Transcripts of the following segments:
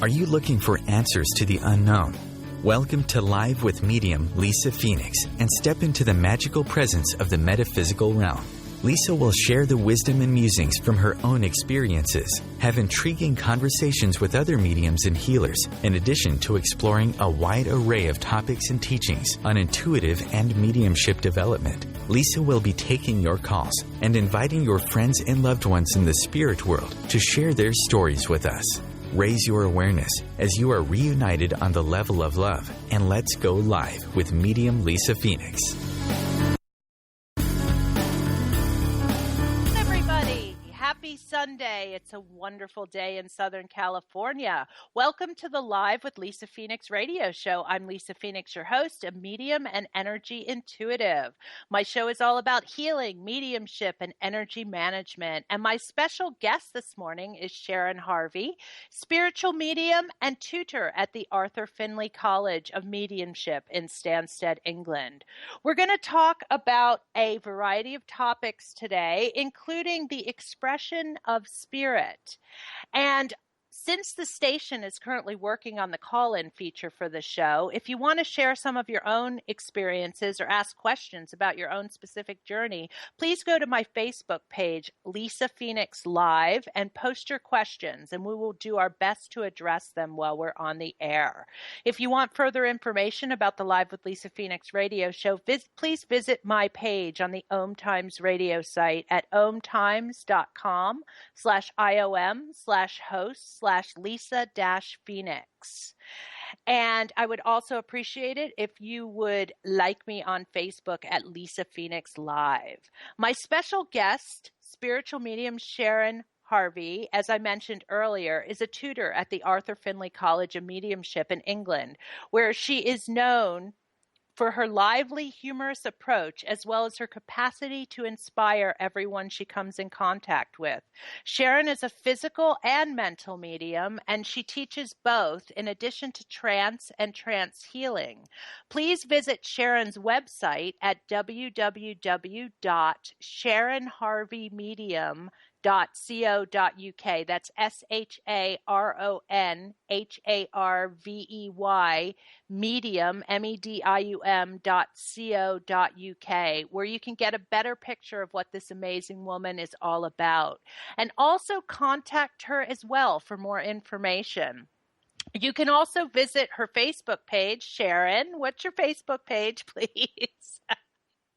Are you looking for answers to the unknown? Welcome to Live with Medium Lisa Phoenix and step into the magical presence of the metaphysical realm. Lisa will share the wisdom and musings from her own experiences, have intriguing conversations with other mediums and healers, in addition to exploring a wide array of topics and teachings on intuitive and mediumship development. Lisa will be taking your calls and inviting your friends and loved ones in the spirit world to share their stories with us. Raise your awareness as you are reunited on the level of love, and let's go live with Medium Lisa Phoenix. Happy Sunday. It's a wonderful day in Southern California. Welcome to the Live with Lisa Phoenix radio show. I'm Lisa Phoenix, your host, a medium and energy intuitive. My show is all about healing, mediumship, and energy management. And my special guest this morning is Sharon Harvey, spiritual medium and tutor at the Arthur Findlay College of Mediumship in Stansted, England. We're going to talk about a variety of topics today, including the expression of spirit. And since the station is currently working on the call-in feature for the show, if you want to share some of your own experiences or ask questions about your own specific journey, please go to my Facebook page, Lisa Phoenix Live, and post your questions, and we will do our best to address them while we're on the air. If you want further information about the Live with Lisa Phoenix radio show, please visit my page on the OMTimes radio site at omtimes.com/iom/host/Lisa-Phoenix. And I would also appreciate it if you would like me on Facebook at Lisa Phoenix Live. My special guest, spiritual medium Sharon Harvey, as I mentioned earlier, is a tutor at the Arthur Findlay College of Mediumship in England, where she is known for her lively, humorous approach, as well as her capacity to inspire everyone she comes in contact with. Sharon is a physical and mental medium, and she teaches both in addition to trance and trance healing. Please visit Sharon's website at www.sharonharveymedium.co.uk. That's SharonHarvey medium, medium.co.uk, where you can get a better picture of what this amazing woman is all about. And also contact her as well for more information. You can also visit her Facebook page. Sharon, what's your Facebook page, please?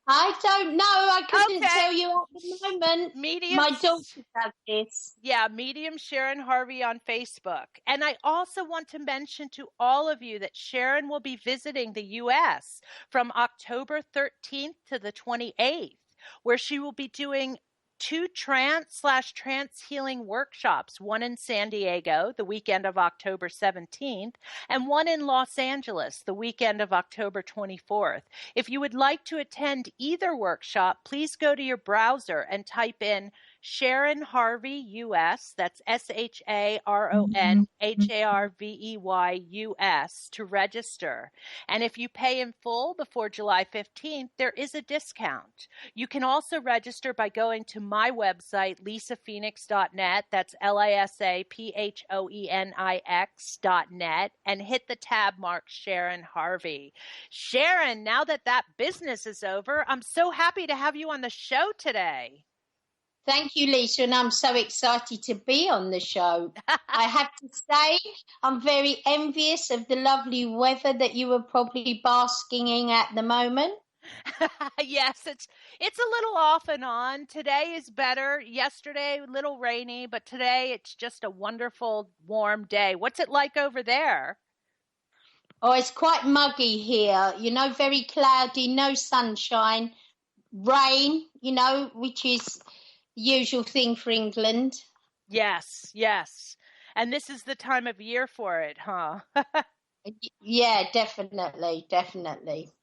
I don't know. I couldn't tell you at the moment. Medium, my daughter does this. Yeah, Medium Sharon Harvey on Facebook. And I also want to mention to all of you that Sharon will be visiting the U.S. from October 13th to the 28th, where she will be doing 2 trance/trance healing workshops, one in San Diego the weekend of October 17th and one in Los Angeles the weekend of October 24th. If you would like to attend either workshop, please go to your browser and type in Sharon Harvey US, that's SharonHarvey to register. And if you pay in full before July 15th, there is a discount. You can also register by going to my website, lisaphoenix.net, that's LISAPHOENIX.net, and hit the tab marked Sharon Harvey. Sharon, now that business is over, I'm so happy to have you on the show today. Thank you, Lisa, and I'm so excited to be on the show. I have to say, I'm very envious of the lovely weather that you are probably basking in at the moment. Yes, it's a little off and on. Today is better. Yesterday, a little rainy, but today it's just a wonderful, warm day. What's it like over there? Oh, it's quite muggy here, very cloudy, no sunshine, rain, which is usual thing for England. Yes. And this is the time of year for it, huh? Yeah, definitely.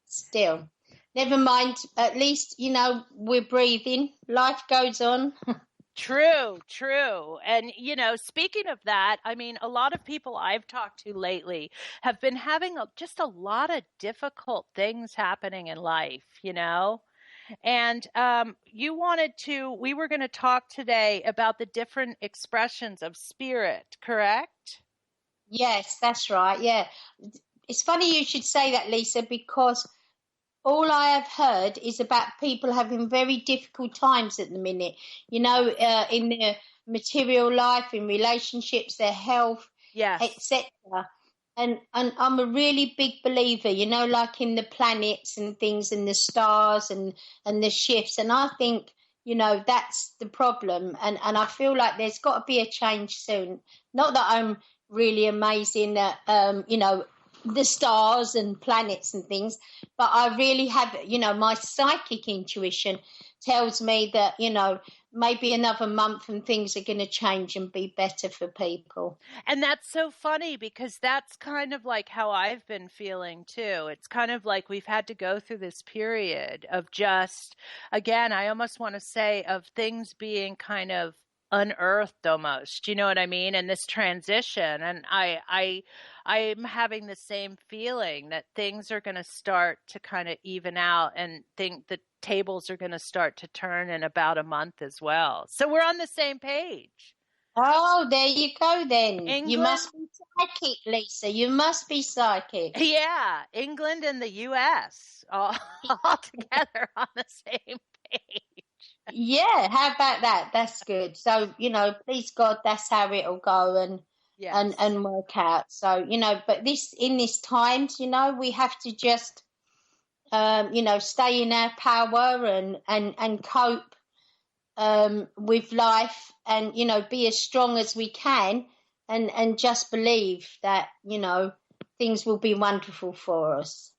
Still, never mind. At least, we're breathing. Life goes on. True. And, speaking of that, I mean, a lot of people I've talked to lately have been having just a lot of difficult things happening in life, And we were going to talk today about the different expressions of spirit, correct? Yes, that's right. Yeah. It's funny you should say that, Lisa, because all I have heard is about people having very difficult times at the minute, in their material life, in relationships, their health, Yes. etc. And I'm a really big believer, like in the planets and things and the stars and the shifts. And I think, that's the problem. And I feel like there's got to be a change soon. Not that I'm really amazing at, the stars and planets and things, but I really have, my psychic intuition tells me that, maybe another month and things are going to change and be better for people. And that's so funny because that's kind of like how I've been feeling too. It's kind of like we've had to go through this period of just, again, I almost want to say of things being kind of unearthed almost. You know what I mean? And this transition. And I'm having the same feeling that things are going to start to kind of even out and think the tables are going to start to turn in about a month as well. So we're on the same page. Oh, there you go then. England, You must be psychic, Lisa. You must be psychic. yeah, England and the U.S. all together on the same page. Yeah, how about that? That's good. So, please God, that's how it'll go Yes. and work out. So, but in this times, we have to just stay in our power and cope with life and, be as strong as we can and just believe that, things will be wonderful for us.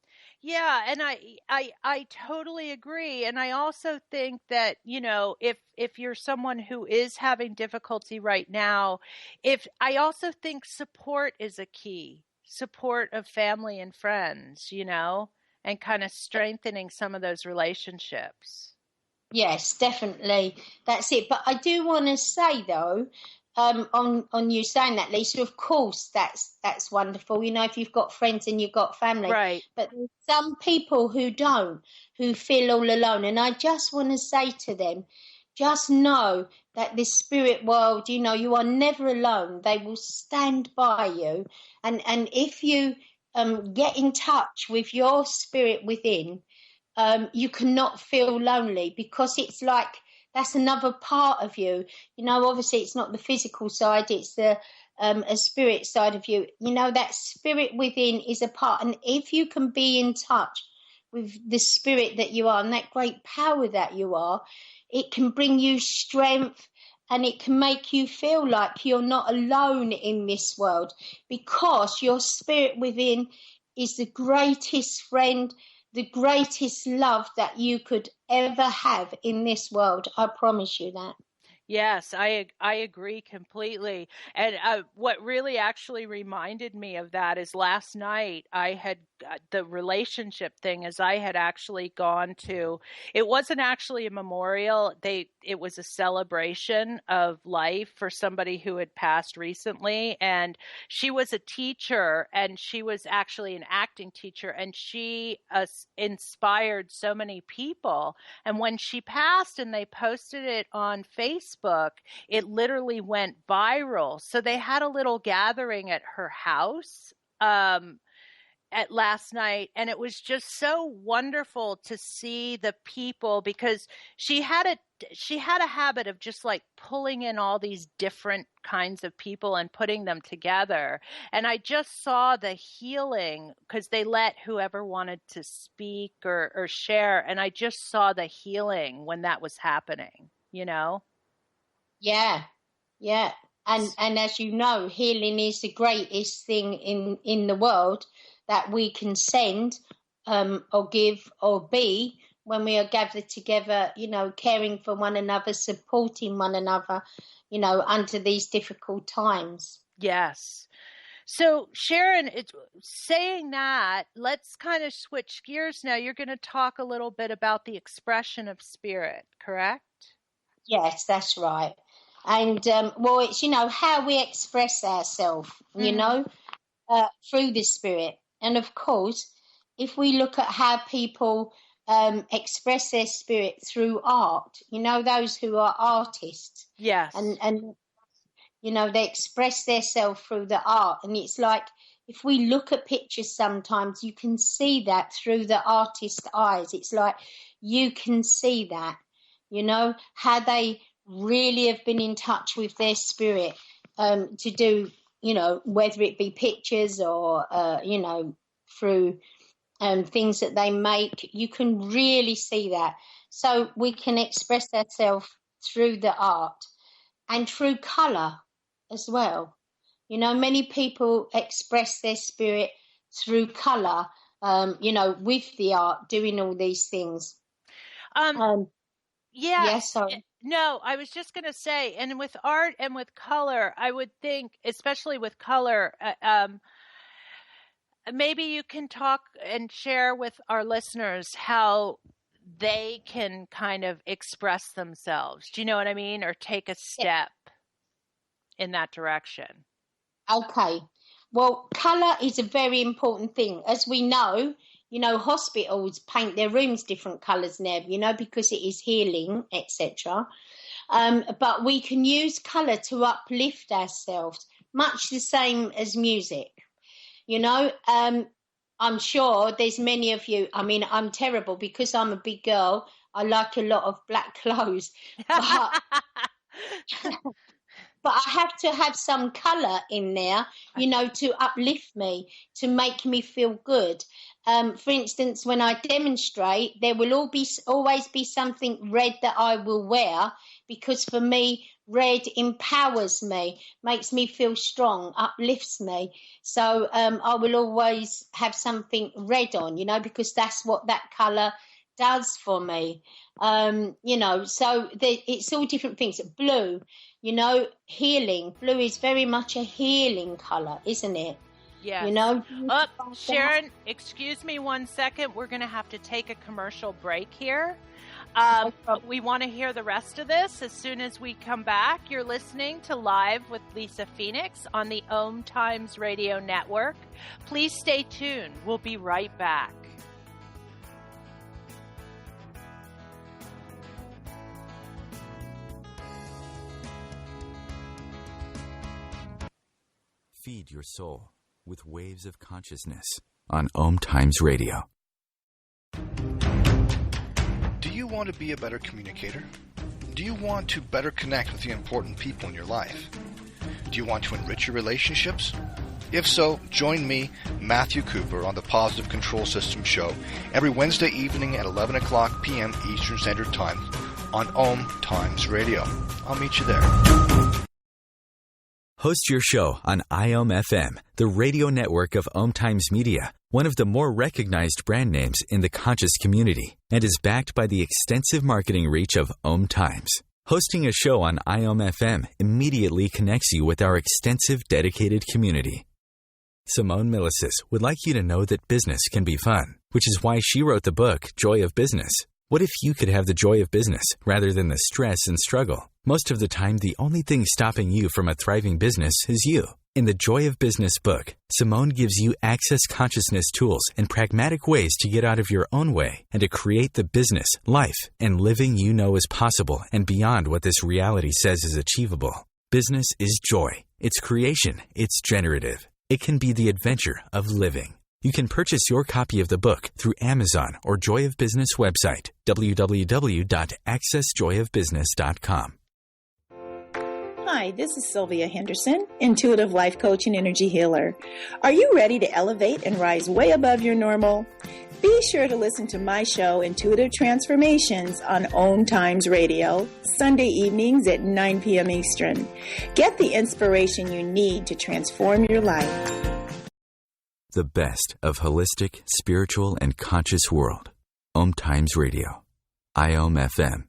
Yeah, and I totally agree. And I also think that, if you're someone who is having difficulty right now, I also think support is a key. Support of family and friends, and kind of strengthening some of those relationships. Yes, definitely. That's it. But I do want to say though, on you saying that, Lisa, of course that's wonderful. If you've got friends and you've got family. Right. But there's some people who don't, who feel all alone. And I just want to say to them, just know that this spirit world, you are never alone. They will stand by you. And if you get in touch with your spirit within, you cannot feel lonely because it's like that's another part of you. Obviously it's not the physical side, it's the a spirit side of you. That spirit within is a part. And if you can be in touch with the spirit that you are and that great power that you are, it can bring you strength and it can make you feel like you're not alone in this world because your spirit within is the greatest friend, the greatest love that you could ever have in this world. I promise you that. Yes, I agree completely. And what really actually reminded me of that is last night I had the relationship thing as I had actually gone to, it wasn't actually a memorial. It was a celebration of life for somebody who had passed recently. And she was a teacher and she was actually an acting teacher and she inspired so many people. And when she passed and they posted it on Facebook, it literally went viral. So they had a little gathering at her house at last night, and it was just so wonderful to see the people because she had a habit of just like pulling in all these different kinds of people and putting them together. And I just saw the healing because they let whoever wanted to speak or share. And I just saw the healing when that was happening, Yeah. Yeah. And as you know, healing is the greatest thing in the world that we can send or give or be when we are gathered together, caring for one another, supporting one another, under these difficult times. Yes. So Sharon, saying that, let's kind of switch gears now. You're going to talk a little bit about the expression of spirit, correct? Yes, that's right. And, it's, how we express ourselves, through the spirit. And of course, if we look at how people express their spirit through art, those who are artists. Yes. And They express themselves through the art. And it's like, if we look at pictures sometimes, you can see that through the artist's eyes. It's like you can see that, how they really have been in touch with their spirit to do, whether it be pictures or, through things that they make. You can really see that. So we can express ourselves through the art and through colour as well. Many people express their spirit through colour, with the art, doing all these things. Yeah. Sorry. No, I was just going to say, and with art and with color, I would think, especially with color, maybe you can talk and share with our listeners how they can kind of express themselves. Do you know what I mean? Or take a step in that direction. Okay. Well, colour is a very important thing. As we know, hospitals paint their rooms different colours now, because it is healing, etc. But we can use colour to uplift ourselves, much the same as music. I'm sure there's many of you. I mean, I'm terrible because I'm a big girl. I like a lot of black clothes, but but I have to have some colour in there, to uplift me, to make me feel good. For instance, when I demonstrate, there will always be something red that I will wear, because for me, red empowers me, makes me feel strong, uplifts me. So I will always have something red on, because that's what that colour does for me. So it's all different things. Blue, healing. Blue is very much a healing colour, isn't it? Yeah. Sharon, excuse me 1 second. We're going to have to take a commercial break here. We want to hear the rest of this as soon as we come back. You're listening to Live with Lisa Phoenix on the OMTimes Radio Network. Please stay tuned. We'll be right back. Feed your soul with waves of consciousness on OMTimes Radio. Do you want to be a better communicator? Do you want to better connect with the important people in your life? Do you want to enrich your relationships? If so, join me, Matthew Cooper, on the Positive Control System Show every Wednesday evening at 11 o'clock p.m. Eastern Standard Time on OMTimes Radio. I'll meet you there. Host your show on IOM-FM, the radio network of OMTimes Media, one of the more recognized brand names in the conscious community, and is backed by the extensive marketing reach of OMTimes. Hosting a show on IOM-FM immediately connects you with our extensive dedicated community. Simone Milasas would like you to know that business can be fun, which is why she wrote the book, Joy of Business. What if you could have the joy of business rather than the stress and struggle? Most of the time, the only thing stopping you from a thriving business is you. In the Joy of Business book, Simone gives you access consciousness tools and pragmatic ways to get out of your own way and to create the business, life, and living you know is possible and beyond what this reality says is achievable. Business is joy. It's creation. It's generative. It can be the adventure of living. You can purchase your copy of the book through Amazon or Joy of Business website, www.accessjoyofbusiness.com. Hi, this is Sylvia Henderson, intuitive life coach and energy healer. Are you ready to elevate and rise way above your normal? Be sure to listen to my show, Intuitive Transformations, on OMTimes Radio, Sunday evenings at 9 p.m. Eastern. Get the inspiration you need to transform your life. The best of holistic, spiritual, and conscious world. OMTimes Radio. IOM-FM.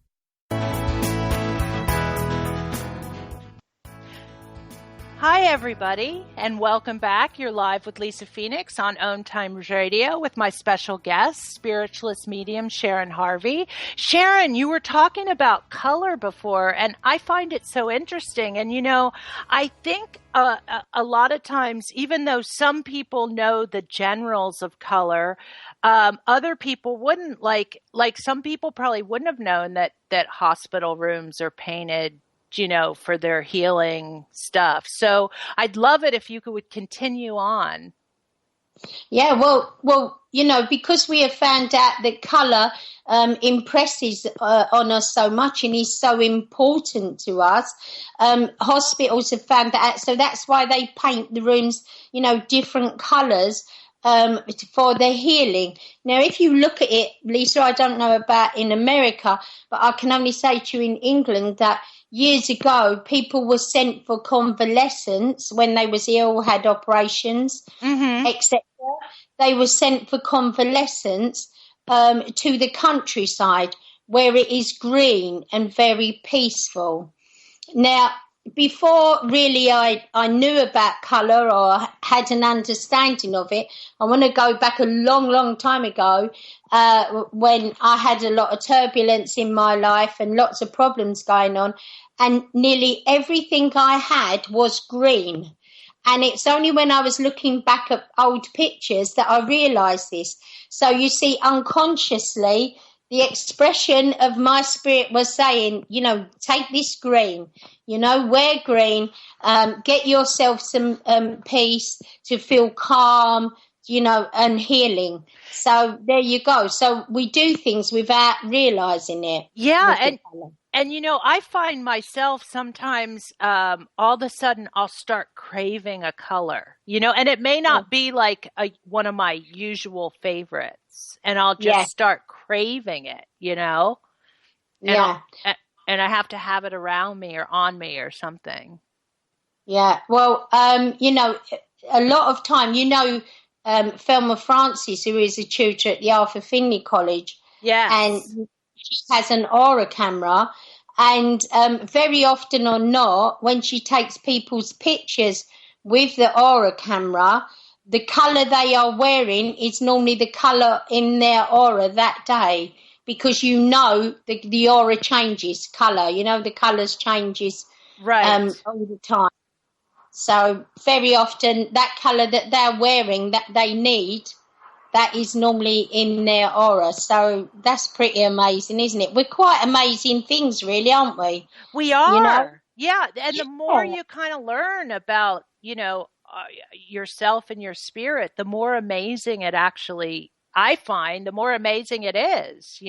Hi, everybody, and welcome back. You're live with Lisa Phoenix on OMTimes Radio with my special guest, spiritualist medium Sharon Harvey. Sharon, you were talking about color before, and I find it so interesting. And, I think a lot of times, even though some people know the generals of color, other people wouldn't. Like some people probably wouldn't have known that hospital rooms are painted for their healing stuff. So I'd love it if you would continue on. Yeah, well, because we have found out that colour impresses on us so much and is so important to us, hospitals have found that out. So that's why they paint the rooms, different colours for their healing. Now, if you look at it, Lisa, I don't know about in America, but I can only say to you in England that years ago, people were sent for convalescence when they was ill, had operations, etc. They were sent for convalescence to the countryside where it is green and very peaceful. Now, before really I knew about colour or had an understanding of it, I want to go back a long, long time ago when I had a lot of turbulence in my life and lots of problems going on, and nearly everything I had was green. And it's only when I was looking back at old pictures that I realised this. So you see, unconsciously, the expression of my spirit was saying, take this green, wear green, get yourself some peace to feel calm, and healing. So there you go. So we do things without realising it. Yeah. And I find myself sometimes all of a sudden I'll start craving a color, and it may not be like one of my usual favorites, and I'll just start craving it, and and I have to have it around me or on me or something. Yeah. Well, a lot of time, Thelma Francis, who is a tutor at the Arthur Findlay College. Yes. And she has an aura camera, and very often or not, when she takes people's pictures with the aura camera, the colour they are wearing is normally the colour in their aura that day, because the aura changes colour, the colours changes right all the time. So very often that colour that they're wearing that they need, that is normally in their aura. So that's pretty amazing, isn't it? We're quite amazing things, really, aren't we? We are. Yeah. And the more you kind of learn about, yourself and your spirit, the more amazing it actually, I find, the more amazing it is,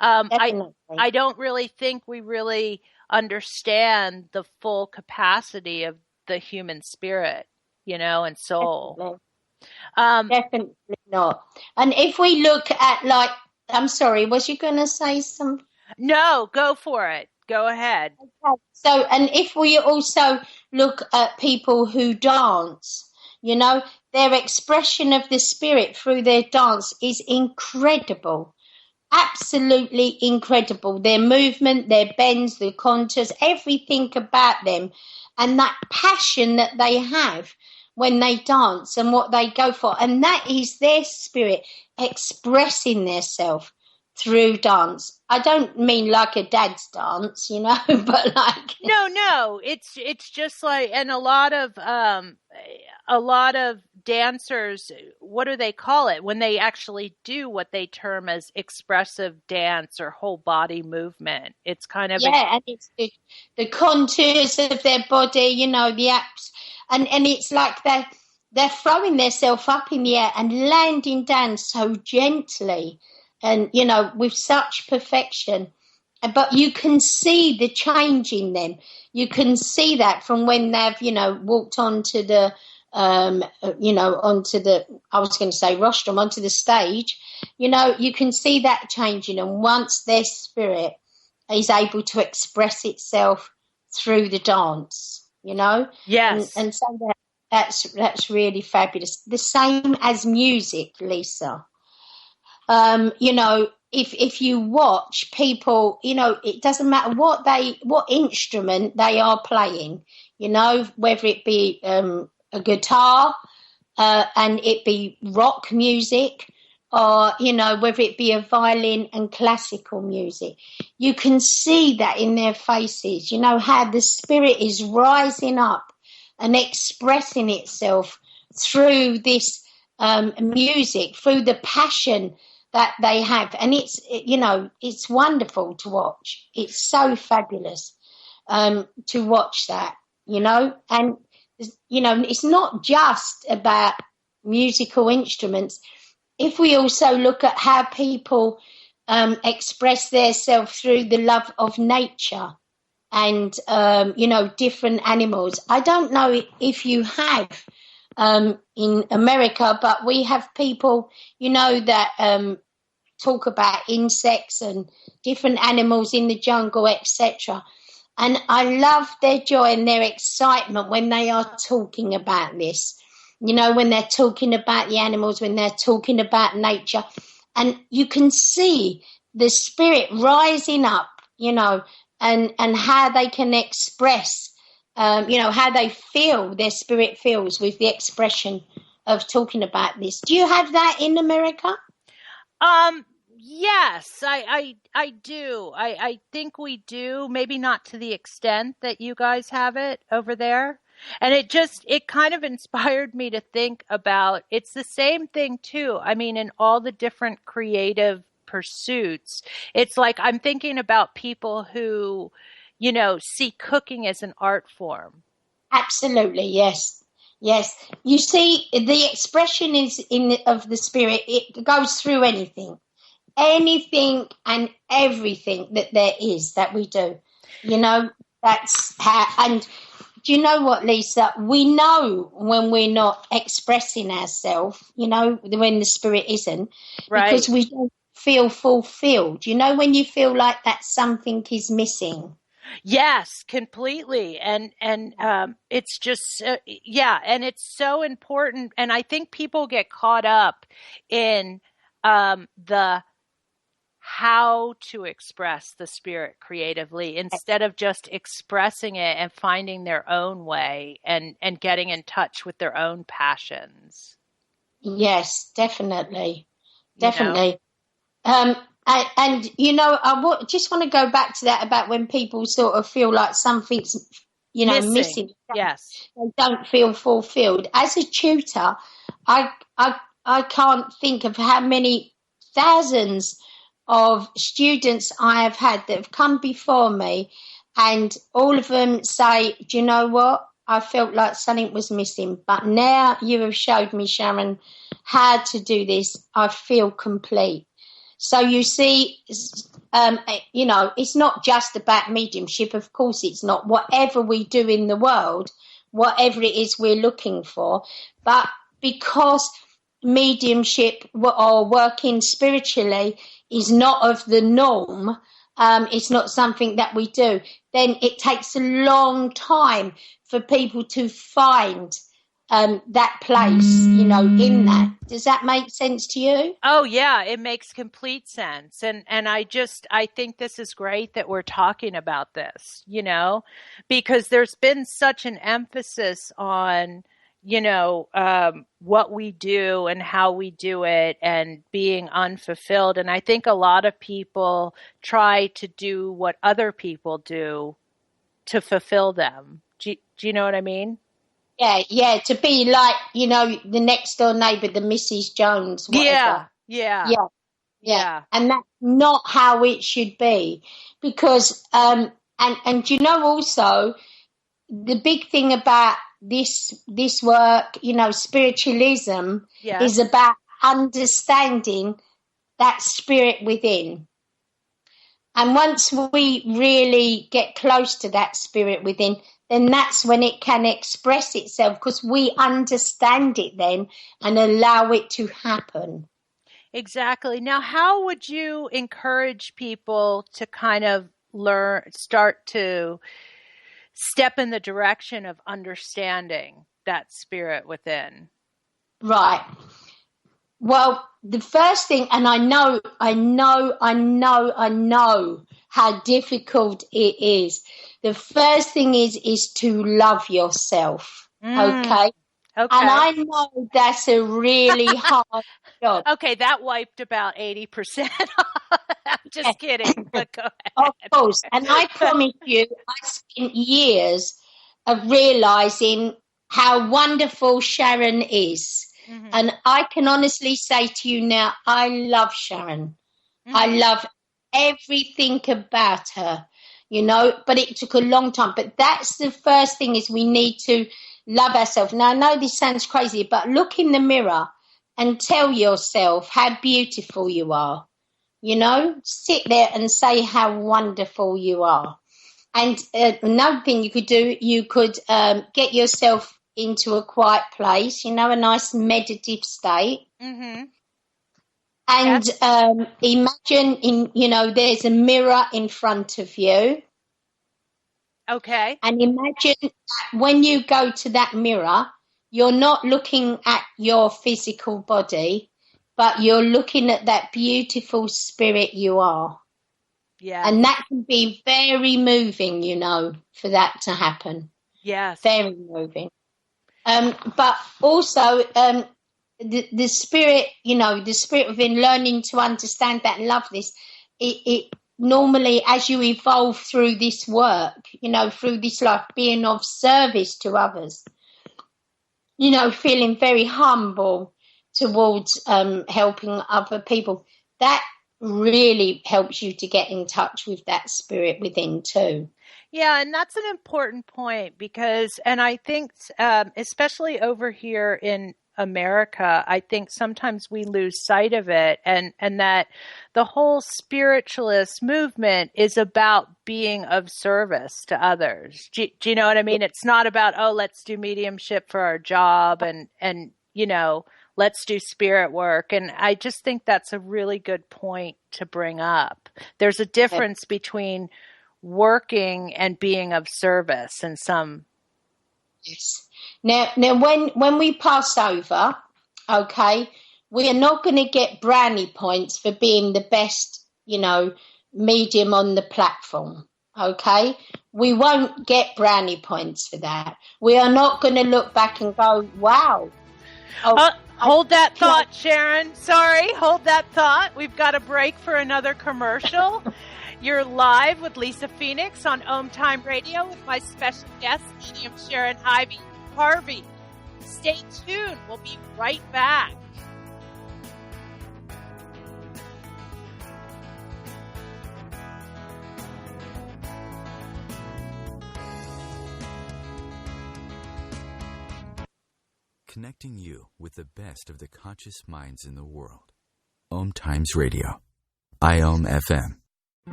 I don't really think we really understand the full capacity of the human spirit, and soul. Definitely not. And if we look at I'm sorry, was you going to say something? No, go for it. Go ahead. Okay. So, and if we also look at people who dance, their expression of the spirit through their dance is incredible. Absolutely incredible. Their movement, their bends, their contours, everything about them, and that passion that they have when they dance and what they go for. And that is their spirit expressing theirself through dance. I don't mean like a dad's dance, but like no, it's just like, and a lot of dancers, what do they call it when they actually do what they term as expressive dance or whole body movement? It's kind of and it's the contours of their body, the apps, and it's like they're throwing themselves up in the air and landing down so gently and with such perfection. But you can see the change in them. You can see that from when they've walked onto the onto the, I was going to say rostrum, onto the stage. You can see that changing, and once their spirit is able to express itself through the dance, Yes. And so that's really fabulous. The same as music, Lisa. If you watch people, it doesn't matter what instrument they are playing, whether it be a guitar and it be rock music, or whether it be a violin and classical music, you can see that in their faces, how the spirit is rising up and expressing itself through this music, through the passion that they have. And it's wonderful to watch. It's so fabulous. to watch that, and, it's not just about musical instruments. If we also look at how people express themselves through the love of nature and, different animals. I don't know if you have in America, but we have people, that talk about insects and different animals in the jungle, etc. And I love their joy and their excitement when they are talking about this. When they're talking about the animals, when they're talking about nature. And you can see the spirit rising up, and how they can express, how they feel, their spirit feels with the expression of talking about this. Do you have that in America? Yes, I do. I think we do. Maybe not to the extent that you guys have it over there. And it kind of inspired me to think about, it's the same thing too. I mean, in all the different creative pursuits, it's like I'm thinking about people who, see cooking as an art form. Absolutely, yes. Yes. You see, the expression of the spirit, it goes through anything and everything that there is that we do. That's how, and do you know what, Lisa? We know when we're not expressing ourselves, when the spirit isn't, right? Because we don't feel fulfilled. When you feel like that something is missing. Yes, completely. And it's just, and it's so important. And I think people get caught up in the how to express the spirit creatively instead of just expressing it and finding their own way and getting in touch with their own passions. Yes, definitely. Definitely. And I just want to go back to that about when people sort of feel like something's, missing. Yes. They don't feel fulfilled. As a tutor, I can't think of how many thousands of students I have had that have come before me, and all of them say, do you know what? I felt like something was missing, but now you have showed me, Sharon, how to do this. I feel complete. So you see, it's not just about mediumship. Of course, it's not. Whatever we do in the world, whatever it is we're looking for, but because mediumship or working spiritually is not of the norm, it's not something that we do, then it takes a long time for people to find that place, in that. Does that make sense to you? Oh yeah, it makes complete sense. And I think this is great that we're talking about this, because there's been such an emphasis on, what we do and how we do it and being unfulfilled. And I think a lot of people try to do what other people do to fulfill them. Do you know what I mean? Yeah, to be like, the next door neighbour, the Mrs. Jones, whatever. Yeah. And that's not how it should be, because, and also the big thing about this work, spiritualism is about understanding that spirit within. And once we really get close to that spirit within, then that's when it can express itself, because we understand it then and allow it to happen. Exactly. Now, how would you encourage people to kind of start to step in the direction of understanding that spirit within? Right. Well, the first thing, and I know how difficult it is. The first thing is to love yourself. Okay. And I know that's a really hard job. Okay, that wiped about 80%. I'm just kidding, but go ahead. Of course. And I promise you, I spent years of realizing how wonderful Sharon is. Mm-hmm. And I can honestly say to you now, I love Sharon. Mm-hmm. I love everything about her. but it took a long time. But that's the first thing, is we need to love ourselves. Now, I know this sounds crazy, but look in the mirror and tell yourself how beautiful you are. Sit there and say how wonderful you are. And another thing you could do, you could get yourself into a quiet place, a nice meditative state. Mm-hmm. And imagine, there's a mirror in front of you. Okay. And imagine that when you go to that mirror, you're not looking at your physical body, but you're looking at that beautiful spirit you are. Yeah. And that can be very moving, for that to happen. Yes. Very moving. But also, the spirit, the spirit within, learning to understand that and love this, it normally, as you evolve through this work, through this life, being of service to others, feeling very humble towards helping other people, that really helps you to get in touch with that spirit within too. Yeah, and that's an important point because, and I think especially over here in America, I think sometimes we lose sight of it, and that the whole spiritualist movement is about being of service to others. Do you know what I mean? It's not about, let's do mediumship for our job and let's do spirit work. And I just think that's a really good point to bring up. There's a difference between working and being of service in some. Yes. Now when we pass over, okay, we are not going to get brownie points for being the best, medium on the platform. Okay, we won't get brownie points for that. We are not going to look back and go, wow. Hold that thought, Sharon. Sorry, hold that thought. We've got a break for another commercial. You're live with Lisa Phoenix on OMTime Radio with my special guest, medium Sharon Harvey. Stay tuned. We'll be right back. Connecting you with the best of the conscious minds in the world. OMTimes Radio. IOM FM.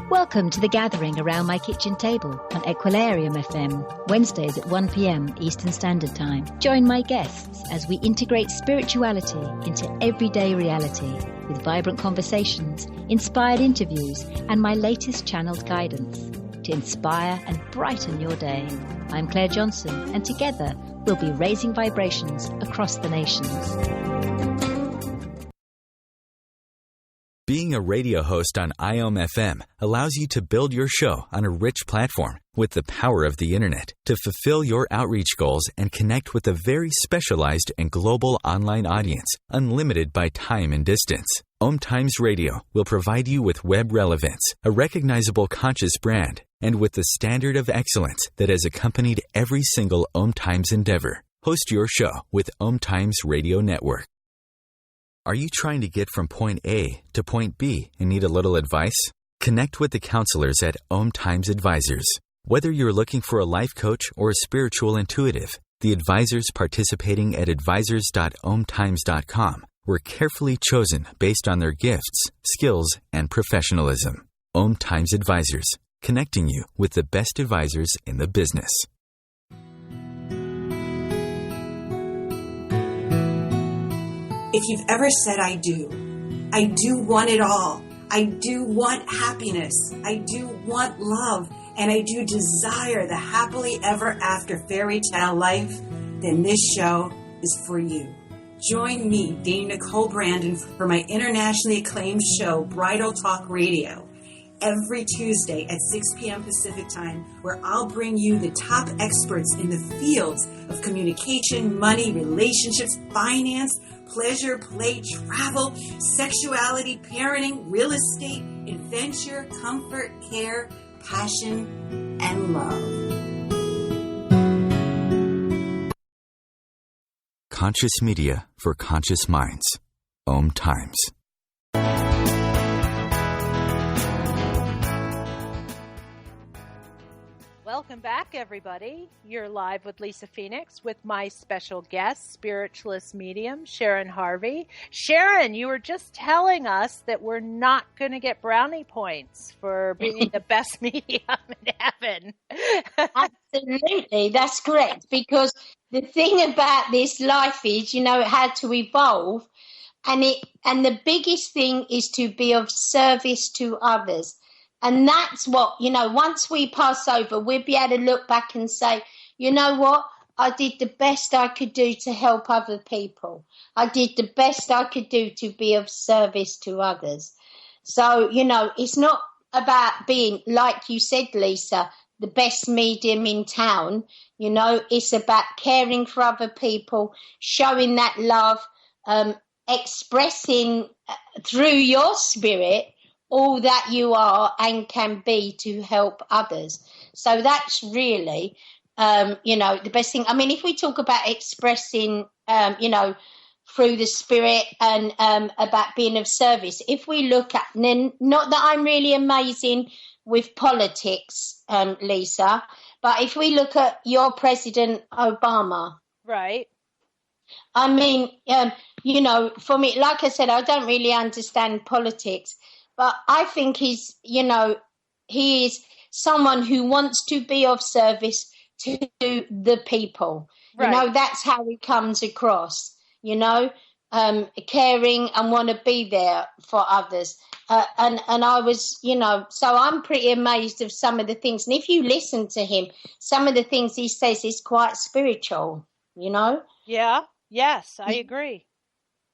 Welcome to The Gathering Around My Kitchen Table on Equilarium FM, Wednesdays at 1 p.m. Eastern Standard Time. Join my guests as we integrate spirituality into everyday reality with vibrant conversations, inspired interviews, and my latest channeled guidance to inspire and brighten your day. I'm Claire Johnson, and together we'll be raising vibrations across the nations. Being a radio host on IOM FM allows you to build your show on a rich platform with the power of the internet to fulfill your outreach goals and connect with a very specialized and global online audience, unlimited by time and distance. OMTimes Radio will provide you with web relevance, a recognizable conscious brand, and with the standard of excellence that has accompanied every single OMTimes endeavor. Host your show with OMTimes Radio Network. Are you trying to get from point A to point B and need a little advice? Connect with the counselors at OMTimes Advisors. Whether you're looking for a life coach or a spiritual intuitive, the advisors participating at advisors.omtimes.com were carefully chosen based on their gifts, skills, and professionalism. OMTimes Advisors, connecting you with the best advisors in the business. If you've ever said, I do want it all. I do want happiness. I do want love. And I do desire the happily ever after fairy tale life, then this show is for you. Join me, Dana Nicole Brandon, for my internationally acclaimed show, Bridal Talk Radio, every Tuesday at 6 p.m. Pacific Time, where I'll bring you the top experts in the fields of communication, money, relationships, finance, pleasure, play, travel, sexuality, parenting, real estate, adventure, comfort, care, passion, and love. Conscious media for conscious minds. OMTimes. Welcome back, everybody. You're live with Lisa Phoenix with my special guest, spiritualist medium, Sharon Harvey. Sharon, you were just telling us that we're not going to get brownie points for being the best medium in heaven. Absolutely, that's correct. Because the thing about this life is, it had to evolve, and the biggest thing is to be of service to others. And that's what, once we pass over, we'll be able to look back and say, you know what? I did the best I could do to help other people. I did the best I could do to be of service to others. So, it's not about being, like you said, Lisa, the best medium in town. It's about caring for other people, showing that love, expressing through your spirit all that you are and can be to help others. So that's really, the best thing. I mean, if we talk about expressing, through the spirit and about being of service, if we look at, not that I'm really amazing with politics, Lisa, but if we look at your President Obama. Right. I mean, for me, like I said, I don't really understand politics. But I think he is someone who wants to be of service to the people. Right. That's how he comes across, caring and want to be there for others. And I was, so I'm pretty amazed of some of the things. And if you listen to him, some of the things he says is quite spiritual, Yeah. Yes, I agree.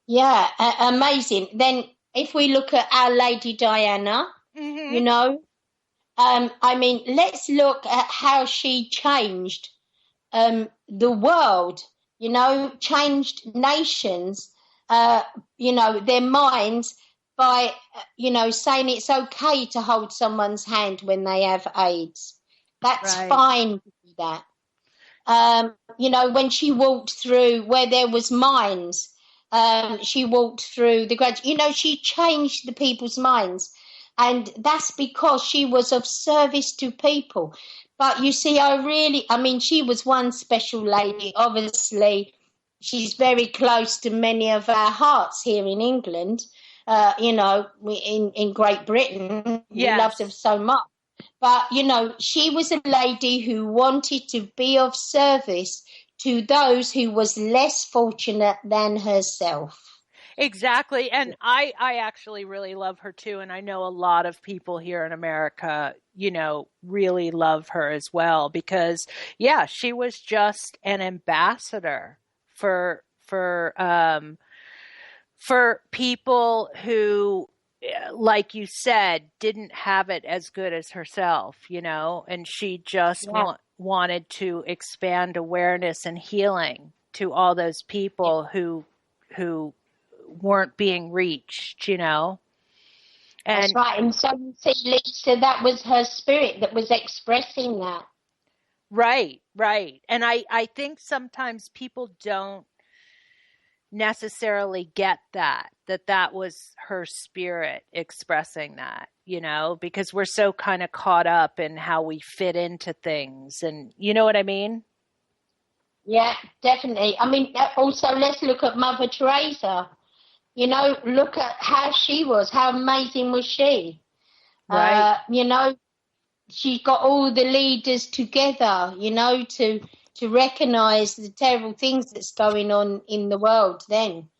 Yeah, amazing. Then if we look at Our Lady Diana, I mean, let's look at how she changed the world, changed nations, their minds by, saying it's okay to hold someone's hand when they have AIDS. That's Right. fine to do that. When she walked through where there was mines, she walked through the graduate. She changed the people's minds. And that's because she was of service to people. But you see, she was one special lady. Obviously, she's very close to many of our hearts here in England, in Great Britain. Yes. We loved her so much. But, she was a lady who wanted to be of service to those who was less fortunate than herself. Exactly. And I actually really love her too. And I know a lot of people here in America, really love her as well, because she was just an ambassador for people who, like you said, didn't have it as good as herself, and she just wanted to expand awareness and healing to all those people who weren't being reached, And that's right. And so you see, Lisa, that was her spirit that was expressing that. Right. And I think sometimes people don't necessarily get that was her spirit expressing that, because we're so kind of caught up in how we fit into things, and you know what I mean? Yeah, definitely. I mean, also let's look at Mother Teresa. Look at how she was. How amazing was she? Right. She got all the leaders together, to recognise the terrible things that's going on in the world then.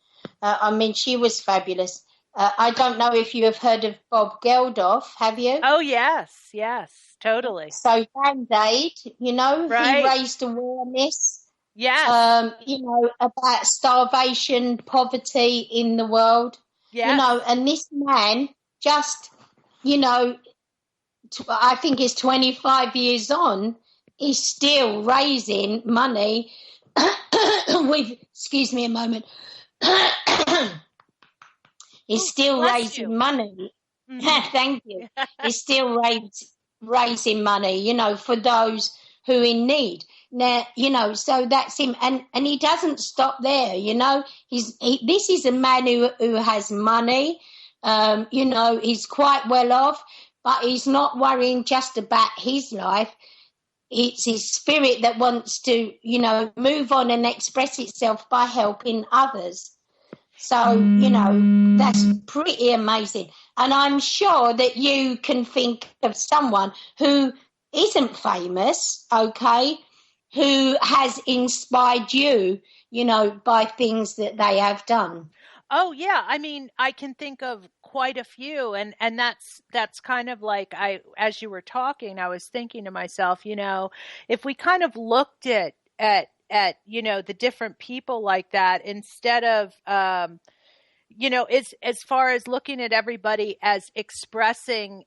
She was fabulous. I don't know if you have heard of Bob Geldof, have you? Oh, yes, totally. So Band-Aid, Right. He raised awareness. Yes. About starvation, poverty in the world. Yes. And this man just, I think he's 25 years on, is still raising money with, excuse me a moment, he's still raising money. Mm-hmm. Thank you. He's still raising money, for those who in need. Now, so that's him. And he doesn't stop there, this is a man who has money, he's quite well off, but he's not worrying just about his life. it's his spirit that wants to, move on and express itself by helping others. So, that's pretty amazing. And I'm sure that you can think of someone who isn't famous, okay, who has inspired you, by things that they have done. Oh yeah, I mean, I can think of quite a few, and that's kind of like, as you were talking, I was thinking to myself, if we kind of looked at the different people like that, instead of as far as looking at everybody as expressing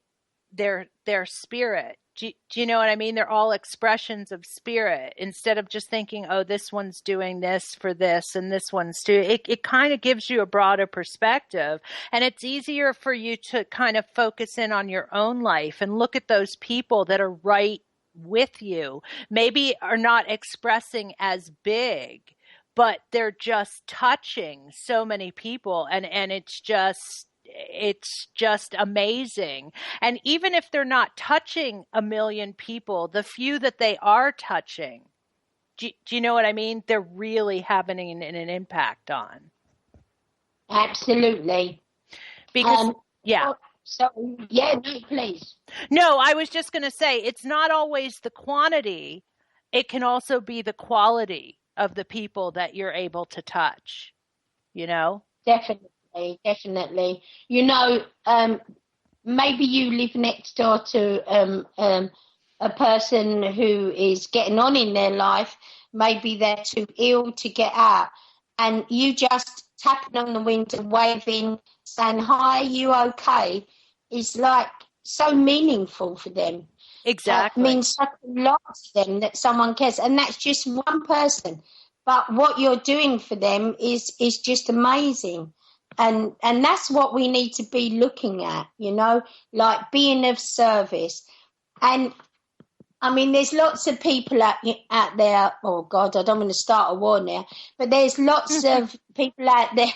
their spirit. Do you know what I mean? They're all expressions of spirit, instead of just thinking, oh, this one's doing this for this and this one's doing it. It kind of gives you a broader perspective, and it's easier for you to kind of focus in on your own life and look at those people that are right with you, maybe are not expressing as big, but they're just touching so many people, and it's just amazing. And even if they're not touching a million people, the few that they are touching, do you know what I mean? They're really having an impact on. Absolutely. Because, yeah. So, yeah, no, please. No, I was just going to say, it's not always the quantity. It can also be the quality of the people that you're able to touch, Definitely. Maybe you live next door to a person who is getting on in their life. Maybe they're too ill to get out, and you just tapping on the window, waving, saying, hi, you okay, is like so meaningful for them. Exactly. Means such a lot to them that someone cares, and that's just one person. But what you're doing for them is just amazing. And that's what we need to be looking at, like being of service. And I mean, there's lots of people out there. Oh God, I don't want to start a war now, but there's lots of people out there,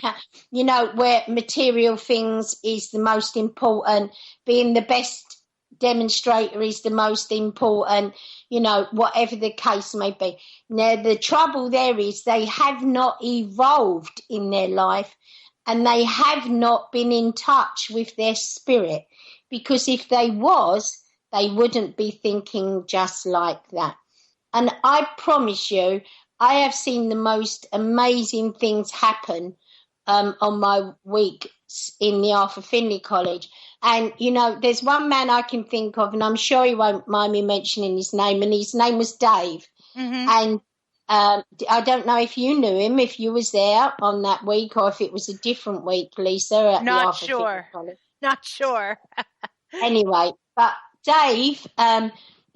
where material things is the most important. Being the best demonstrator is the most important, whatever the case may be. Now, the trouble there is they have not evolved in their life, and they have not been in touch with their spirit, because if they was, they wouldn't be thinking just like that. And I promise you, I have seen the most amazing things happen on my week in the Arthur Findlay College. And, there's one man I can think of, and I'm sure he won't mind me mentioning his name, and his name was Dave. Mm-hmm. And I don't know if you knew him, if you was there on that week, or if it was a different week, Lisa. Not sure. Not sure. Anyway, but Dave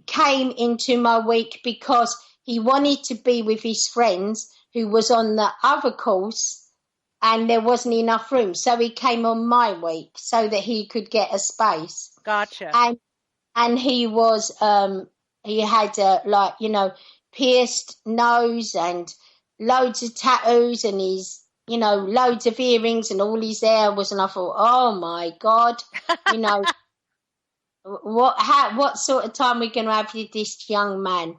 came into my week because he wanted to be with his friends who was on the other course, and there wasn't enough room. So he came on my week so that he could get a space. Gotcha. And he was, he had pierced nose and loads of tattoos, and his, loads of earrings, and all his hair was, and I thought, oh my God, what sort of time we're going to have with this young man?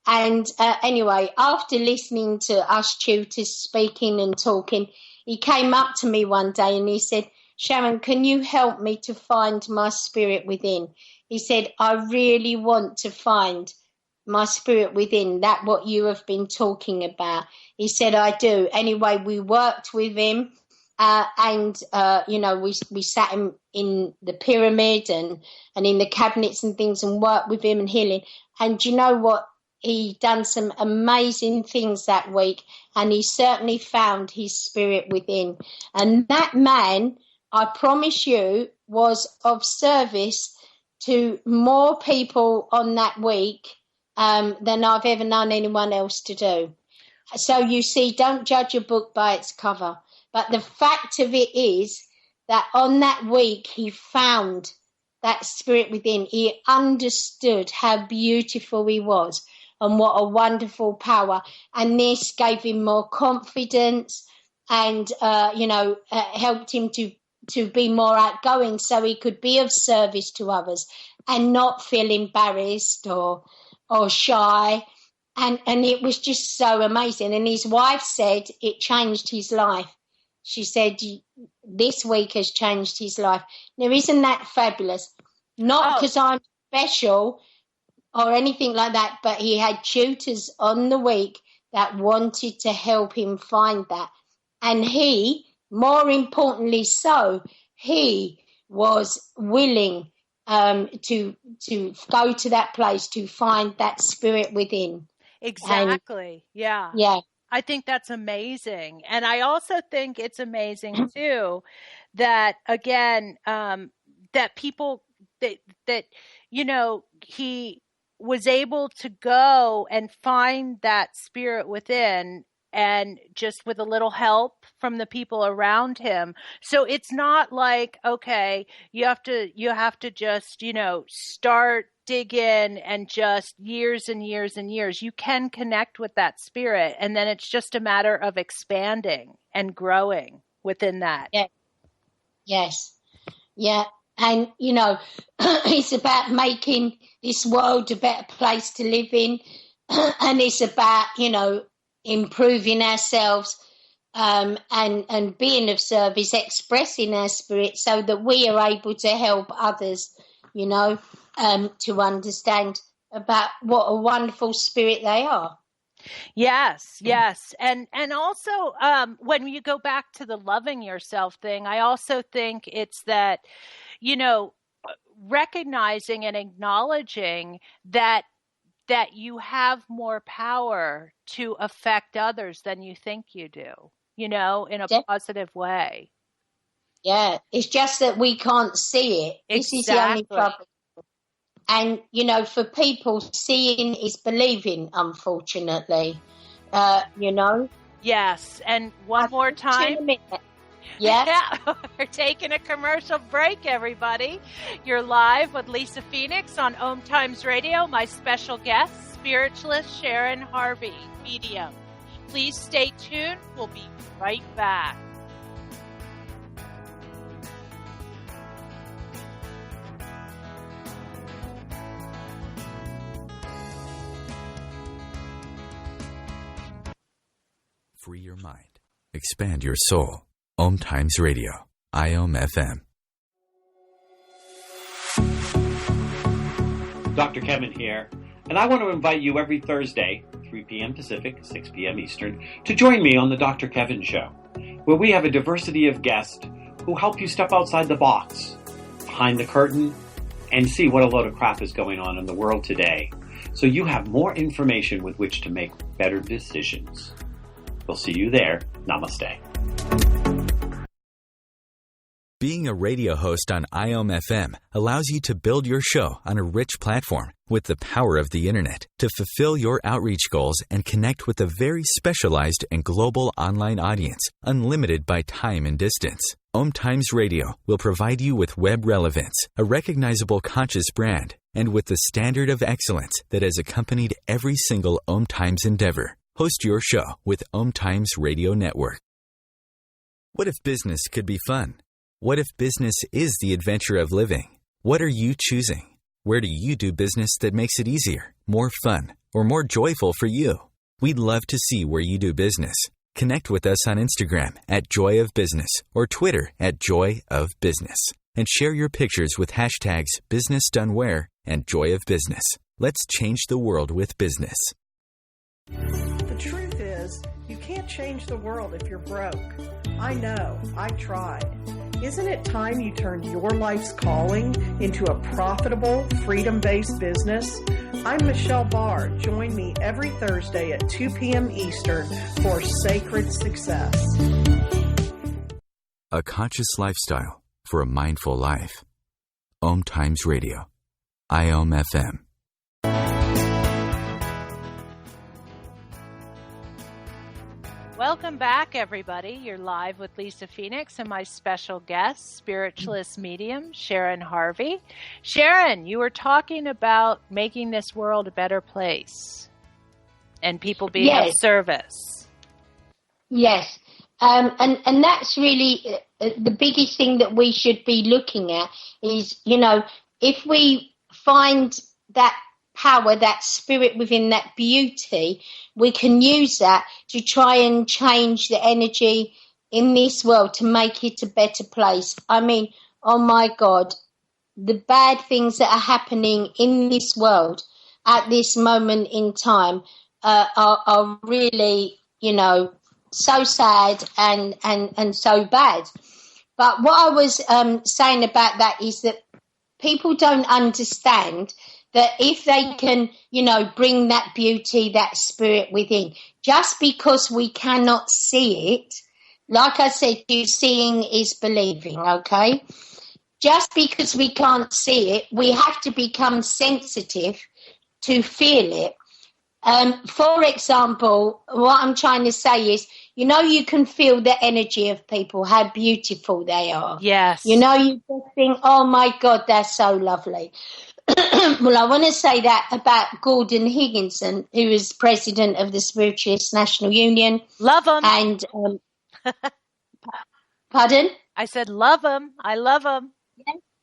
And anyway, after listening to us tutors speaking and talking, he came up to me one day and he said, Sharon, can you help me to find my spirit within? He said, I really want to find my spirit within, that what you have been talking about. He said, I do. Anyway, we worked with him, and we sat him in the pyramid and in the cabinets and things, and worked with him and healing. And you know what? He done some amazing things that week, and he certainly found his spirit within. And that man, I promise you, was of service to more people on that week than I've ever known anyone else to do. So you see, don't judge a book by its cover. But the fact of it is that on that week, he found that spirit within. He understood how beautiful he was and what a wonderful power. And this gave him more confidence and, helped him to be more outgoing so he could be of service to others and not feel embarrassed or or shy. And it was just so amazing. And his wife said it changed his life. She said, this week has changed his life. Now, isn't that fabulous? Not because I'm special or anything like that, but he had tutors on the week that wanted to help him find that. And he, more importantly so, he was willing to go to that place to find that spirit within. Exactly. Yeah. I think that's amazing. And I also think it's amazing too that, again, that people that he was able to go and find that spirit within, and just with a little help from the people around him. So it's not like, okay, you have to just, start, dig in, and just years and years and years. You can connect with that spirit, and then it's just a matter of expanding and growing within that. Yeah. Yes. Yeah. And, it's about making this world a better place to live in. And it's about, improving ourselves and being of service, expressing our spirit so that we are able to help others, to understand about what a wonderful spirit they are. Yes. And also, when you go back to the loving yourself thing, I also think it's that, recognizing and acknowledging that you have more power to affect others than you think you do, in a positive way. Yeah. It's just that we can't see it. Exactly. This is the only problem. And, for people, seeing is believing, unfortunately, Yes. And one more time. Yeah. We're taking a commercial break, everybody. You're live with Lisa Phoenix on OMTimes Radio. My special guest, spiritualist Sharon Harvey, medium. Please stay tuned. We'll be right back. Free your mind. Expand your soul. OMTimes Radio. IOM FM. Dr. Kevin here, and I want to invite you every Thursday, 3 p.m. Pacific, 6 p.m. Eastern, to join me on the Dr. Kevin Show, where we have a diversity of guests who help you step outside the box, behind the curtain, and see what a load of crap is going on in the world today, so you have more information with which to make better decisions. We'll see you there. Namaste. Being a radio host on IOM FM allows you to build your show on a rich platform with the power of the internet to fulfill your outreach goals and connect with a very specialized and global online audience, unlimited by time and distance. OMTimes Radio will provide you with web relevance, a recognizable conscious brand, and with the standard of excellence that has accompanied every single OMTimes endeavor. Host your show with OMTimes Radio Network. What if business could be fun? What if business is the adventure of living? What are you choosing? Where do you do business that makes it easier, more fun, or more joyful for you? We'd love to see where you do business. Connect with us on Instagram at Joy of Business or Twitter at Joy of Business, and share your pictures with hashtags BusinessDoneWhere and Joy of Business. Let's change the world with business. The truth is, you can't change the world if you're broke. I know, I've tried. Isn't it time you turned your life's calling into a profitable, freedom-based business? I'm Michelle Barr. Join me every Thursday at 2 p.m. Eastern for Sacred Success. A conscious lifestyle for a mindful life. OMTimes Radio. IOM FM. Welcome back, everybody. You're live with Lisa Phoenix and my special guest, spiritualist medium, Sharon Harvey. Sharon, you were talking about making this world a better place and people being of service. Yes. And that's really the biggest thing that we should be looking at is, if we find that power, that spirit within, that beauty, we can use that to try and change the energy in this world to make it a better place. I mean, oh my God, the bad things that are happening in this world at this moment in time are really, so sad and so bad. But what I was saying about that is that people don't understand that if they can, bring that beauty, that spirit within, just because we cannot see it, like I said, seeing is believing, okay? Just because we can't see it, we have to become sensitive to feel it. For example, what I'm trying to say is, you can feel the energy of people, how beautiful they are. Yes. You just think, oh my God, they're so lovely. Well, I want to say that about Gordon Higginson, who is president of the Spiritualist National Union. Love him. And, pardon? I said love him. I love him.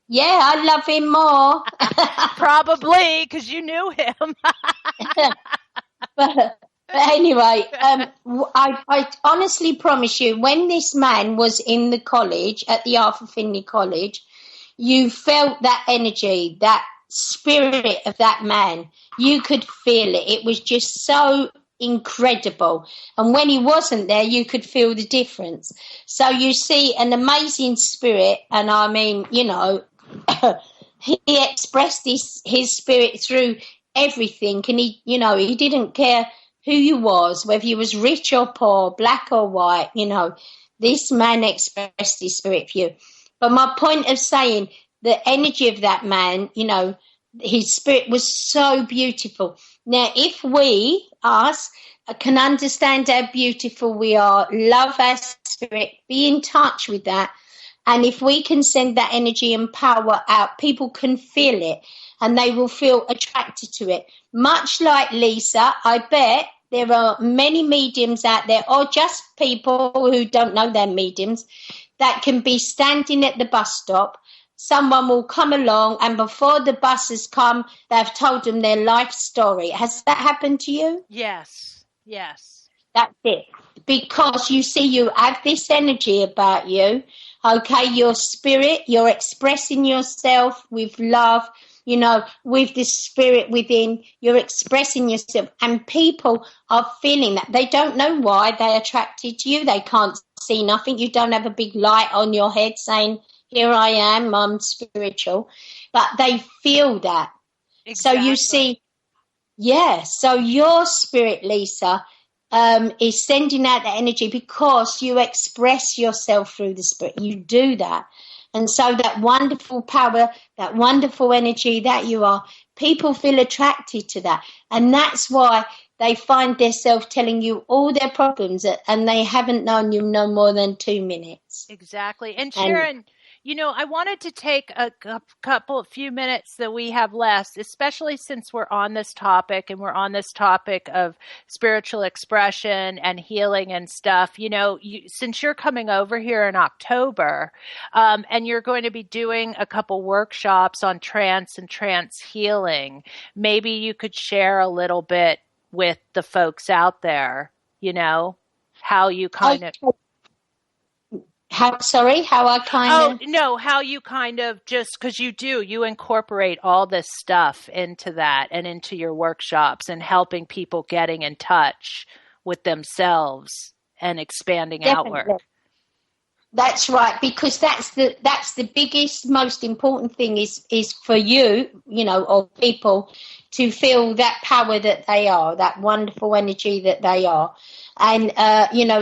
Yeah, I love him more. Probably, because you knew him. But anyway, I honestly promise you, when this man was in the college, at the Arthur Findlay College, you felt that energy, that spirit of that man. You could feel it. It was just so incredible. And when he wasn't there, you could feel the difference. So you see an amazing spirit, and I mean, he expressed his spirit through everything, and he didn't care who you was, whether you was rich or poor, black or white, this man expressed his spirit for you. But my point of saying the energy of that man, his spirit was so beautiful. Now, if us, can understand how beautiful we are, love our spirit, be in touch with that, and if we can send that energy and power out, people can feel it and they will feel attracted to it. Much like Lisa, I bet there are many mediums out there, or just people who don't know they're mediums, that can be standing at the bus stop. Someone will come along, and before the buses come, they've told them their life story. Has that happened to you? Yes. That's it. Because you see, you have this energy about you. Okay, your spirit, you're expressing yourself with love, with the spirit within, you're expressing yourself, and people are feeling that. They don't know why they're attracted to you. They can't see nothing. You don't have a big light on your head saying, here I am, I'm spiritual. But they feel that. Exactly. So you see, so your spirit, Lisa, is sending out the energy because you express yourself through the spirit. You do that. And so that wonderful power, that wonderful energy that you are, people feel attracted to that. And that's why they find themselves telling you all their problems, and they haven't known you no more than 2 minutes. Exactly. And Sharon, I wanted to take a few minutes that we have left, especially since we're on this topic, and we're on this topic of spiritual expression and healing and stuff. Since you're coming over here in October, and you're going to be doing a couple workshops on trance and trance healing, maybe you could share a little bit with the folks out there, how you kind of... How you kind of, just because you incorporate all this stuff into that and into your workshops and helping people getting in touch with themselves and expanding outward. That's right, because that's the biggest, most important thing is for you, or people to feel that power that they are, that wonderful energy that they are. And,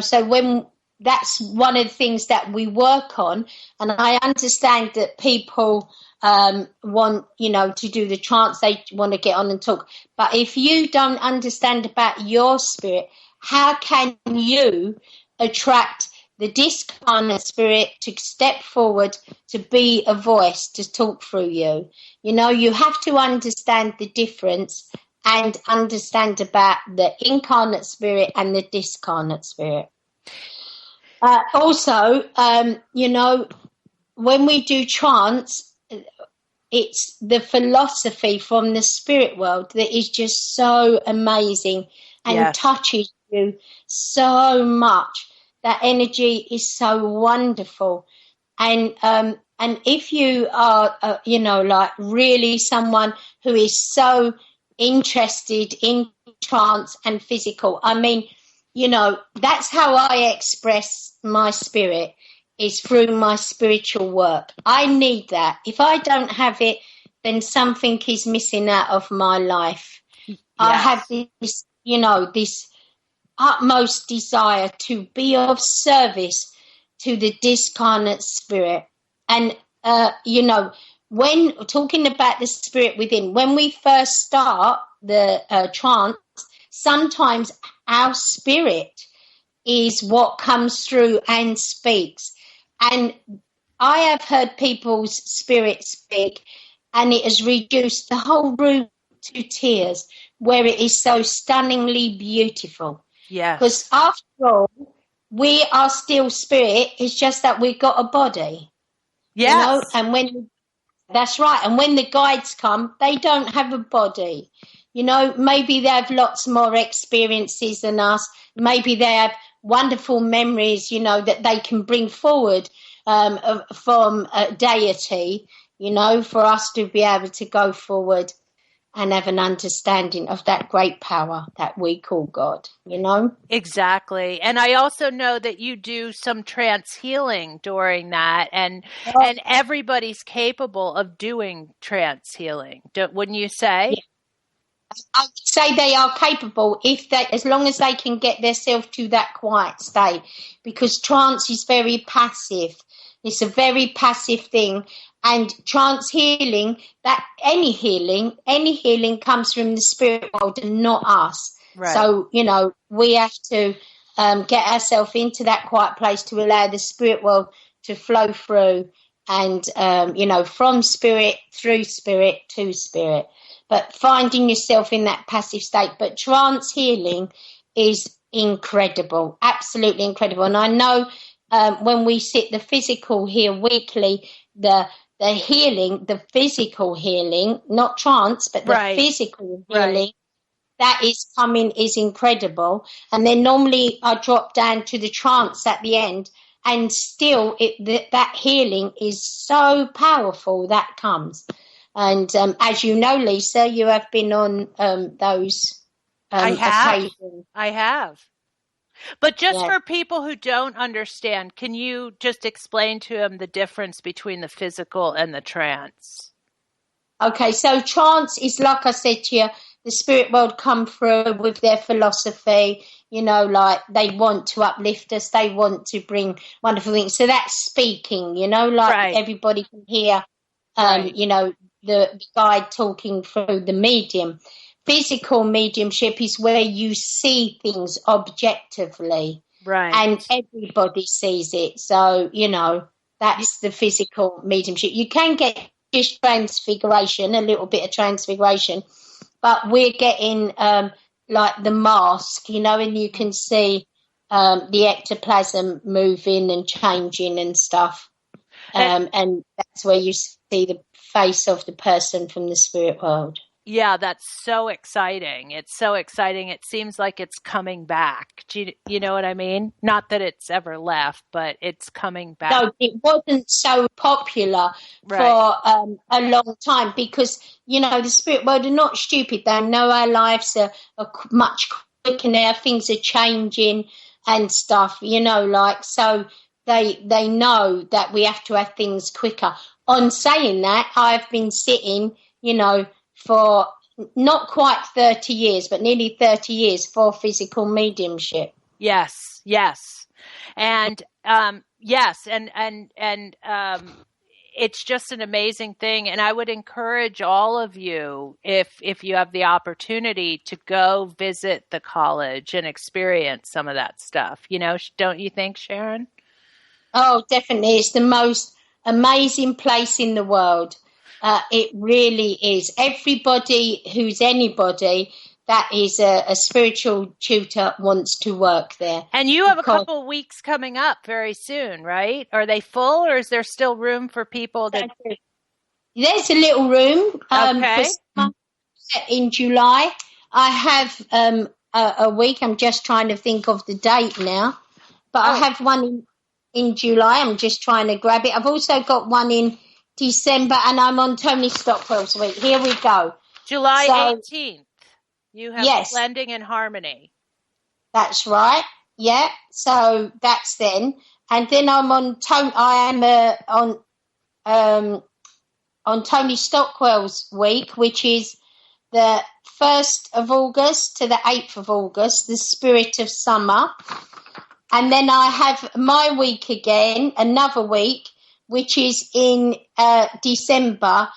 so when... That's one of the things that we work on, and I understand that people want, to do the trance, they want to get on and talk. But if you don't understand about your spirit, how can you attract the discarnate spirit to step forward, to be a voice, to talk through you? You have to understand the difference and understand about the incarnate spirit and the discarnate spirit. Also, when we do trance, it's the philosophy from the spirit world that is just so amazing and touches you so much. That energy is so wonderful. And if you are, like really someone who is so interested in trance and physical, I mean, that's how I express my spirit, is through my spiritual work. I need that. If I don't have it, then something is missing out of my life. Yes. I have this, this utmost desire to be of service to the discarnate spirit. And, when talking about the spirit within, when we first start the trance, sometimes our spirit is what comes through and speaks. And I have heard people's spirit speak, and it has reduced the whole room to tears, where it is so stunningly beautiful. Yeah. Because after all, we are still spirit. It's just that we've got a body. Yeah. And that's right. And when the guides come, they don't have a body. Maybe they have lots more experiences than us. Maybe they have wonderful memories, that they can bring forward from a deity, for us to be able to go forward and have an understanding of that great power that we call God, Exactly. And I also know that you do some trance healing during that, and everybody's capable of doing trance healing, wouldn't you say? Yeah. I would say they are capable as long as they can get themselves to that quiet state, because trance is very passive. It's a very passive thing. And trance healing, any healing comes from the spirit world and not us. Right. So, we have to get ourselves into that quiet place to allow the spirit world to flow through and, from spirit, through spirit, to spirit. But finding yourself in that passive state. But trance healing is incredible, absolutely incredible. And I know when we sit the physical here weekly, the healing, the physical healing, not trance, but the physical healing that is coming is incredible. And then normally I drop down to the trance at the end, and still that healing is so powerful that comes. And as you know, Lisa, you have been on those occasions. I have. But just for people who don't understand, can you just explain to them the difference between the physical and the trance? Okay, so trance is, like I said to you, the spirit world come through with their philosophy, like they want to uplift us, they want to bring wonderful things. So that's speaking, everybody can hear, the guide talking through the medium. Physical mediumship is where you see things objectively. Right. And everybody sees it. So, that's the physical mediumship. You can get just transfiguration, a little bit of transfiguration, but we're getting like the mask, and you can see the ectoplasm moving and changing and stuff. And that's where you see the face of the person from the spirit world. Yeah, that's so exciting. It's so exciting. It seems like it's coming back. Do you know what I mean? Not that it's ever left, but it's coming back. No, it wasn't so popular for a long time because, the spirit world are not stupid. They know our lives are much quicker now. Things are changing and stuff, so they know that we have to have things quicker. On saying that, I've been sitting, for not quite 30 years, but nearly 30 years for physical mediumship. Yes. And, it's just an amazing thing. And I would encourage all of you, if you have the opportunity, to go visit the college and experience some of that stuff. Don't you think, Sharon? Oh, definitely. It's the most amazing place in the world. It really is. Everybody who's anybody that is a spiritual tutor wants to work there. And you have a couple of weeks coming up very soon, right? Are they full, or is there still room for people to... There's a little room Okay. for summer in July. I have a week. I'm just trying to think of the date now. But I have one in July. I'm just trying to grab it. I've also got one in December, and I'm on Tony Stockwell's week. Here we go. July 18th. You have Blending in Harmony. That's right. Yeah. So that's then. And then I'm on on Tony Stockwell's week, which is the 1st of August to the 8th of August, the Spirit of Summer. And then I have my week again, another week, which is in December.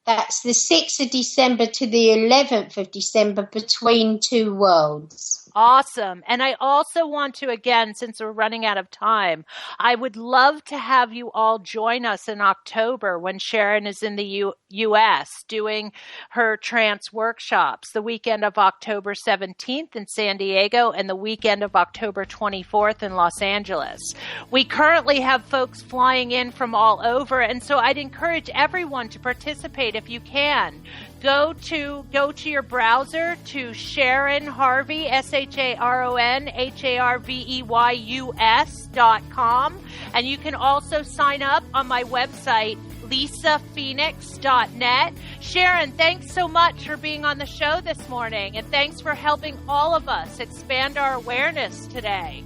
That's the 6th of December to the 11th of December, Between Two Worlds. Awesome. And I also want to, again, since we're running out of time, I would love to have you all join us in October when Sharon is in the U.S. doing her trance workshops, the weekend of October 17th in San Diego and the weekend of October 24th in Los Angeles. We currently have folks flying in from all over, and so I'd encourage everyone to participate if you can. Go to your browser to Sharon Harvey, SharonHarveyeus.com, and you can also sign up on my website, lisaphoenix.net. Sharon, thanks so much for being on the show this morning, and thanks for helping all of us expand our awareness today.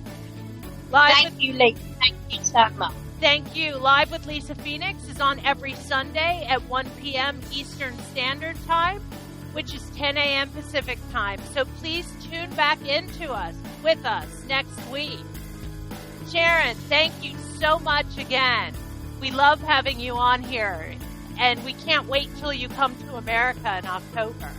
Thank you, Lisa. Thank you so much. Thank you. Live with Lisa Phoenix is on every Sunday at 1 p.m. Eastern Standard Time, which is 10 a.m. Pacific Time. So please tune back into us, with us next week. Sharon, thank you so much again. We love having you on here, and we can't wait till you come to America in October.